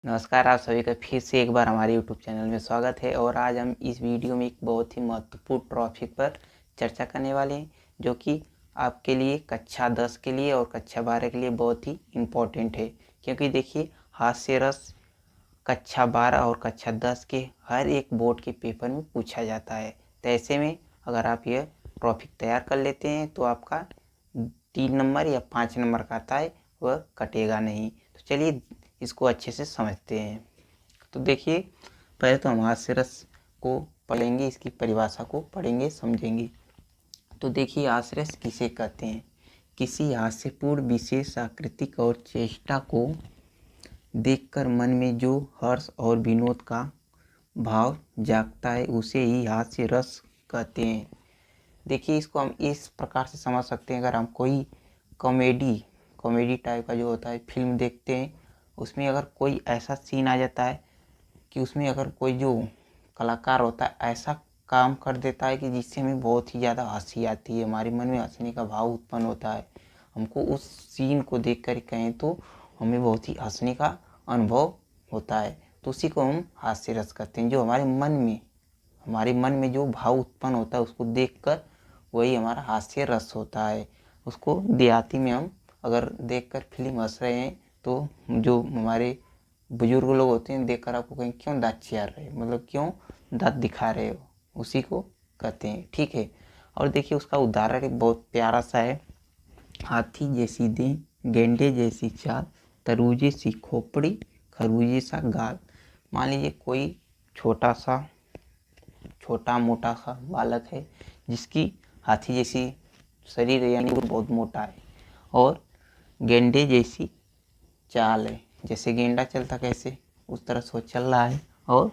नमस्कार, आप सभी का फिर से एक बार हमारे यूट्यूब चैनल में स्वागत है। और आज हम इस वीडियो में एक बहुत ही महत्वपूर्ण टॉपिक पर चर्चा करने वाले हैं, जो कि आपके लिए कक्षा 10 के लिए और कक्षा 12 के लिए बहुत ही इम्पोर्टेंट है। क्योंकि देखिए, हास्य रस कक्षा 12 और कक्षा 10 के हर एक बोर्ड के पेपर में पूछा जाता है। तो ऐसे में अगर आप यह टॉपिक तैयार कर लेते हैं तो आपका 3 नंबर या 5 नंबर का आता है, वह कटेगा नहीं। तो चलिए इसको अच्छे से समझते हैं। तो देखिए, पहले तो हम हास्य रस को पढ़ेंगे, इसकी परिभाषा को पढ़ेंगे, समझेंगे। तो देखिए, हास्य रस किसे कहते हैं? किसी हास्यपूर्ण विशेष आकृतिक और चेष्टा को देखकर मन में जो हर्ष और विनोद का भाव जागता है, उसे ही हास्य रस कहते हैं। देखिए, इसको हम इस प्रकार से समझ सकते हैं। अगर हम कोई कॉमेडी टाइप का जो होता है फिल्म देखते हैं, उसमें अगर कोई ऐसा सीन आ जाता है कि उसमें अगर कोई जो कलाकार होता है ऐसा काम कर देता है कि जिससे हमें बहुत ही ज़्यादा हंसी आती है, हमारे मन में हंसने का भाव उत्पन्न होता है। हमको उस सीन को देख कर कहें तो हमें बहुत ही हंसने का अनुभव होता है, तो उसी को हम हास्य रस कहते हैं। जो हमारे मन में जो भाव उत्पन्न होता है उसको देखकर, वही हमारा हास्य रस होता है। उसको देहाती में हम अगर देखकर फिल्म हंस रहे हैं तो जो हमारे बुजुर्ग लोग होते हैं, देखकर आपको कहें क्यों दाँत चियार रहे हो, मतलब क्यों दाँत दिखा रहे हो, उसी को कहते हैं। ठीक है। और देखिए, उसका उदाहरण एक बहुत प्यारा सा है। हाथी जैसी देह, गेंडे जैसी चाल, तरबूजे सी खोपड़ी, खरबूजे सा गाल। मान लीजिए कोई छोटा मोटा सा बालक है, जिसकी हाथी जैसी शरीर है, यानी वो बहुत मोटा है, और गेंडे जैसी चाल है, जैसे गेंडा चलता कैसे उस तरह से वो चल रहा है, और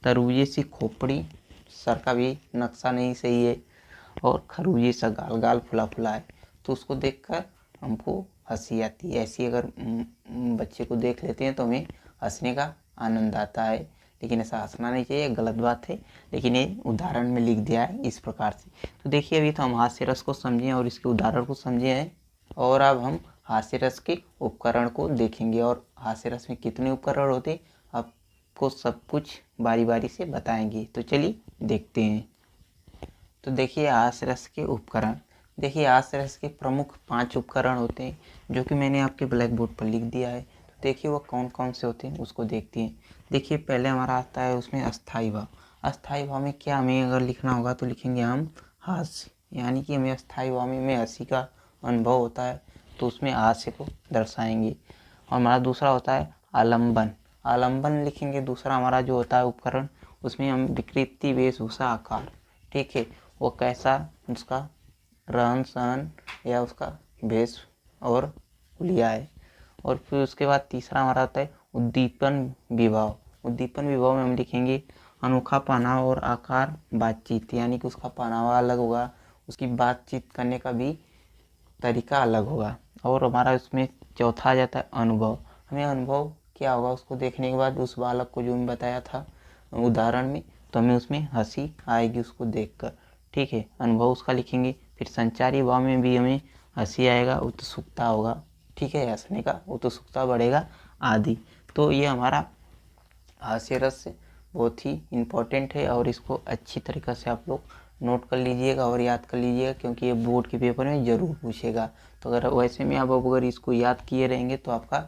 तरबूजे सी खोपड़ी, सर का भी नक्शा नहीं सही है, और खरबूजे सा गाल फुला फुला है। तो उसको देखकर हमको हंसी आती है। ऐसी अगर बच्चे को देख लेते हैं तो हमें हंसने का आनंद आता है। लेकिन ऐसा हंसना नहीं चाहिए, गलत बात है, लेकिन ये उदाहरण में लिख दिया है इस प्रकार से। तो देखिए, अभी तो हम हास्य रस को समझे और इसके उदाहरण को समझे हैं, और अब हम हास्य रस के उपकरण को देखेंगे। और हास्य रस में कितने उपकरण होते हैं, आपको सब कुछ बारी बारी से बताएंगे। तो चलिए देखते हैं। तो देखिए, हास्य रस के उपकरण। देखिए, हास्य रस के प्रमुख 5 उपकरण होते हैं, जो कि मैंने आपके ब्लैक बोर्ड पर लिख दिया है। तो देखिए, वो कौन कौन से होते हैं उसको देखते हैं। देखिए, पहले हमारा आता है उसमें अस्थाई भाव। अस्थाई भाव में क्या हमें अगर लिखना होगा तो लिखेंगे हम हास्य, यानी कि हमें अस्थाई भाव में हंसी का अनुभव होता है, तो उसमें हास्य को दर्शाएंगे। और हमारा दूसरा होता है आलम्बन। आलम्बन लिखेंगे दूसरा हमारा जो होता है उपकरण, उसमें हम विकृति, वेशभूषा, आकार। ठीक है, वो कैसा उसका रहन सहन या उसका भेष और हुलिया है। और फिर उसके बाद तीसरा हमारा आता है उद्दीपन विभाव। उद्दीपन विभाव में हम लिखेंगे अनोखा पहनावा और आकार, बातचीत, यानी कि उसका पहनावा अलग होगा, उसकी बातचीत करने का भी तरीका अलग होगा। और हमारा उसमें चौथा आ जाता है अनुभव। हमें अनुभव क्या होगा उसको देखने के बाद, उस बालक को जो मैं बताया था उदाहरण में, तो हमें उसमें हंसी आएगी उसको देखकर। ठीक है, अनुभव उसका लिखेंगे। फिर संचारी भाव में भी हमें हंसी आएगा, उत्सुकता होगा। ठीक है, हंसने का उत्सुकता बढ़ेगा आदि। तो ये हमारा हास्य रस बहुत ही इम्पोर्टेंट है, और इसको अच्छी तरीक़े से आप लोग नोट कर लीजिएगा और याद कर लीजिएगा, क्योंकि ये बोर्ड के पेपर में ज़रूर पूछेगा। तो अगर वैसे में आप अगर इसको याद किए रहेंगे तो आपका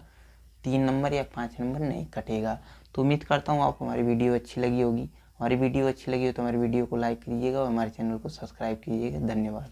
3 नंबर या 5 नंबर नहीं कटेगा। तो उम्मीद करता हूँ आपको हमारी वीडियो अच्छी लगी होगी। हमारी वीडियो अच्छी लगी हो तो हमारी वीडियो को लाइक कीजिएगा और हमारे चैनल को सब्सक्राइब कीजिएगा। धन्यवाद।